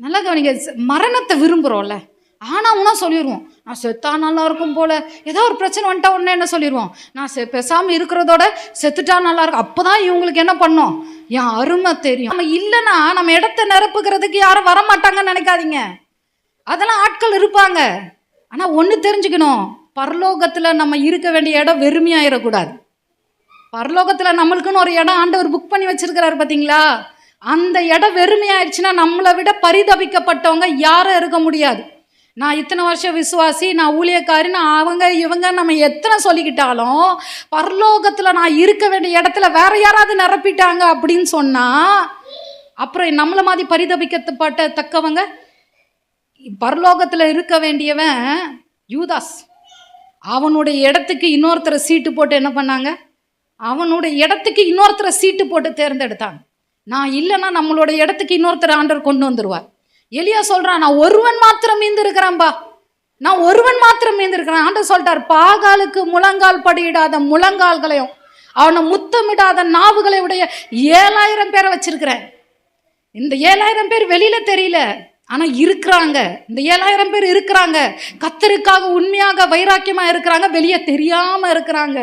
நல்லா கவனிங்க. மரணத்தை விரும்புகிறோம்ல, ஆனால் உனா சொல்லிடுவோம், நான் செத்தா நல்லா இருக்கும் போல. ஏதோ ஒரு பிரச்சனை வந்துட்டா உடனே என்ன சொல்லிடுவோம், நான் பேசாமல் இருக்கிறதோட செத்துட்டா நல்லா இருக்கும். அப்போ தான் இவங்களுக்கு என்ன பண்ணோம், என் அருமை தெரியும். நம்ம இல்லைன்னா நம்ம இடத்த நிரப்புக்கிறதுக்கு யாரும் வரமாட்டாங்கன்னு நினைக்காதீங்க. அதெல்லாம் ஆட்கள் இருப்பாங்க. ஆனால் ஒன்று தெரிஞ்சுக்கணும், பரலோகத்தில் நம்ம இருக்க வேண்டிய இடம் வெறுமையாயிடக்கூடாது. பரலோகத்தில் நம்மளுக்குன்னு ஒரு இடம் ஆண்டவர் புக் பண்ணி வச்சிருக்கிறாரு பார்த்தீங்களா? அந்த இடம் வெறுமையாயிடுச்சுன்னா நம்மளை விட பரிதபிக்கப்பட்டவங்க யாரும் இருக்க முடியாது. நான் இத்தனை வருஷம் விசுவாசி, நான் ஊழியக்காரி, நான் அவங்க இவங்க நம்ம எத்தனை சொல்லிக்கிட்டாலும் பரலோகத்தில் நான் இருக்க வேண்டிய இடத்துல வேற யாராவது நிரப்பிட்டாங்க அப்படின்னு சொன்னால் அப்புறம் நம்மளை மாதிரி பரிதபிக்கப்பட்ட தக்கவங்க. பரலோகத்தில் இருக்க வேண்டியவன் யூதாஸ். அவனுடைய இடத்துக்கு இன்னொருத்தரை சீட்டு போட்டு என்ன பண்ணாங்க, அவனுடைய இடத்துக்கு இன்னொருத்தரை சீட்டு போட்டு தேர்ந்தெடுத்தாங்க. நான் இல்லைன்னா நம்மளோட இடத்துக்கு இன்னொருத்தர் ஆண்டவர் கொண்டு வந்துடுவார். எலியா சொல்கிறான், நான் ஒருவன் மாத்திரம் மீந்து இருக்கிறான்பா, நான் ஒருவன் மாத்திரம் மீந்து இருக்கிறேன். ஆண்டவர் சொல்லிட்டார், பாகாலுக்கு முழங்கால் படியிடாத முழங்கால்களையும் அவனை முத்தமிடாத நாவுகளை உடைய 7000 பேரை வச்சிருக்கிறேன். இந்த 7000 பேர் வெளியில தெரியல, ஆனால் இருக்கிறாங்க. இந்த 7000 பேர் இருக்கிறாங்க, கர்த்தருக்காக உண்மையாக வைராக்கியமாக இருக்கிறாங்க, வெளியே தெரியாமல் இருக்கிறாங்க.